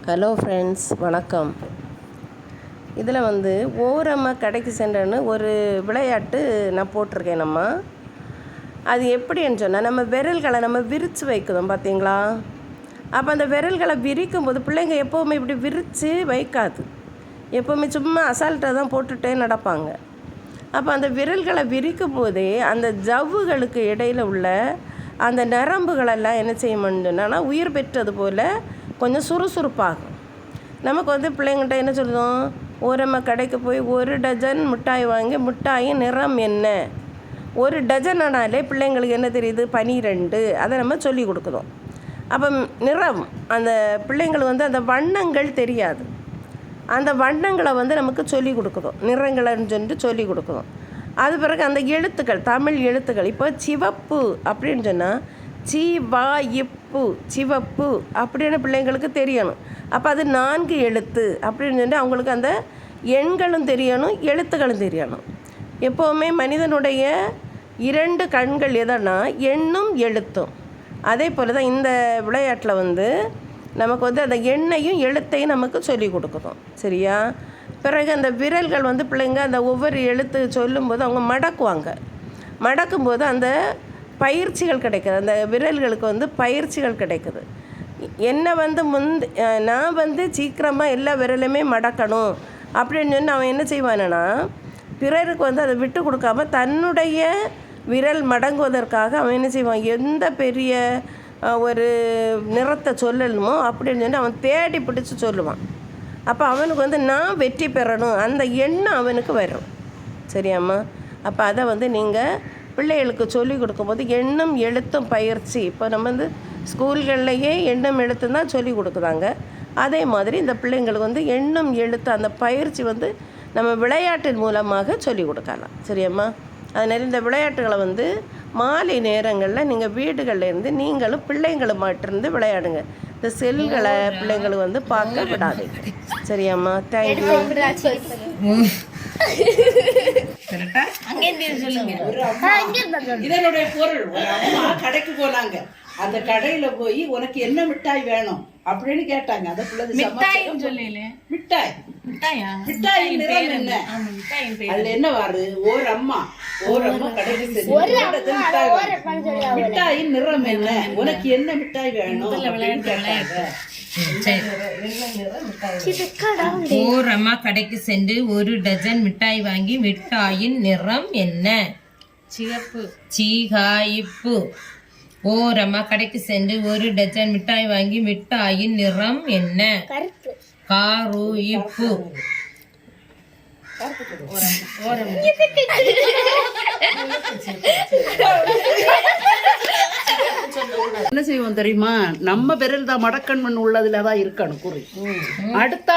Hello friends, வணக்கம். இதில் ஓரம்மா கடைக்கு சென்றன்னு ஒரு விளையாட்டு நான் போட்டிருக்கேன். அது எப்படின்னு சொன்னால், நம்ம விரல்களை நம்ம விரித்து வைக்கிறோம் பார்த்தீங்களா? அப்போ அந்த விரல்களை விரிக்கும்போது பிள்ளைங்க எப்போவுமே இப்படி விரித்து வைக்காது. எப்போவுமே சும்மா அசால்ட்டாக தான் போட்டுகிட்டே நடப்பாங்க. அப்போ அந்த விரல்களை விரிக்கும் போதே அந்த ஜவ்வுகளுக்கு இடையில் உள்ள அந்த நரம்புகளெல்லாம் என்ன செய்யணும்னு சொன்னால் உயிர் பெற்றது போல் கொஞ்சம் சுறுசுறுப்பாகும். நமக்கு பிள்ளைங்கள்ட்ட என்ன சொல்லுவோம், ஓரம்மா கடைக்கு போய் 1 டஜன் மிட்டாய் வாங்கி, மிட்டாயின் நிறம் என்ன? 1 டஜன் ஆனாலே பிள்ளைங்களுக்கு என்ன தெரியுது? 12. அதை நம்ம சொல்லி கொடுக்குறோம். அப்போ நிறம், அந்த பிள்ளைங்களுக்கு அந்த வண்ணங்கள் தெரியாது. அந்த வண்ணங்களை நமக்கு சொல்லி கொடுக்குறோம், நிறங்கள்னு சொல்லிட்டு சொல்லி கொடுக்குறோம். அது பிறகு அந்த எழுத்துக்கள், தமிழ் எழுத்துக்கள், இப்போ சிவப்பு அப்படின்னு சொன்னால் சிவப்பு, சிவப்பு அப்படின்னு பிள்ளைங்களுக்கு தெரியணும். அப்போ அது 4 எழுத்து அப்படின்னு சொல்லி அவங்களுக்கு அந்த எண்களும் தெரியணும், எழுத்துக்களும் தெரியணும். எப்போவுமே மனிதனுடைய 2 கண்கள் எதனா எண்ணும் எழுத்தும். அதே போல் தான் இந்த விளையாட்டில் நமக்கு அந்த எண்ணையும் எழுத்தையும் நமக்கு சொல்லி கொடுக்குறோம். சரியா? பிறகு அந்த விரல்கள் பிள்ளைங்க அந்த ஒவ்வொரு எழுத்து சொல்லும்போது அவங்க மடக்குவாங்க. மடக்கும்போது அந்த பயிற்சிகள் கிடைக்குது, அந்த விரல்களுக்கு பயிற்சிகள் கிடைக்குது. என்னை நான் சீக்கிரமாக எல்லா விரலுமே மடக்கணும் அப்படின்னு சொல்லி அவன் என்ன செய்வானா, பிறருக்கு அதை விட்டு கொடுக்காம தன்னுடைய விரல் மடங்குவதற்காக அவன் என்ன செய்வான், எந்த பெரிய ஒரு நிறத்தை சொல்லணுமோ அப்படின்னு சொல்லி அவன் தேடி பிடிச்சி சொல்லுவான். அப்போ அவனுக்கு நான் வெற்றி பெறணும் அந்த எண்ணம் அவனுக்கு வரும். சரியாம்மா? அப்போ அதை நீங்கள் பிள்ளைகளுக்கு சொல்லி கொடுக்கும்போது எண்ணும் எழுத்தும் பயிற்சி, இப்போ நம்ம ஸ்கூல்கள்லையே எண்ணும் எழுத்து தான் சொல்லி கொடுக்குறாங்க. அதே மாதிரி இந்த பிள்ளைங்களுக்கு எண்ணும் எழுத்து அந்த பயிற்சி நம்ம விளையாட்டின் மூலமாக சொல்லி கொடுக்கலாம். சரியாம்மா? அதனால் இந்த விளையாட்டுகளை மாலை நேரங்களில் நீங்கள் வீடுகளில் இருந்து நீங்களும் பிள்ளைங்களும் மாட்டிருந்து விளையாடுங்க. இந்த செல்களை பிள்ளைங்களுக்கு பார்க்க விடாதீங்க. சரியாம்மா? தேங்க்யூ. இதனுடைய பொருள், ஒரு அம்மா கடைக்கு போனாங்க. அந்த கடையில போய் உனக்கு என்ன மிட்டாய் வேணும் அப்படின்னு கேட்டாங்க. அந்த பிள்ளை மிட்டாய் நிறம் என்ன? அதுல என்ன வாரு? ஓரம்மா கடைக்கு மிட்டாயின் நிறம் என்ன? உனக்கு என்ன மிட்டாய் வேணும் அப்படின்னு கேட்டாங்க. ஓரம்மா கடைக்கு சென்று 1 டஜன் மிட்டாய் வாங்கி, மிட்டாயின் நிறம் என்ன? சிவப்பு. சிகாயிப்பு. ஓரம்மா கடைக்கு சென்று 1 டஜன் மிட்டாய் வாங்கி, மிட்டாயின் நிறம் என்ன? காருயிப்பு. என்ன செய்வோம் தெரியுமா? நம்ம விரல் தான் மடக்கண் உள்ளதுலதான் இருக்கணும் குறி. அடுத்த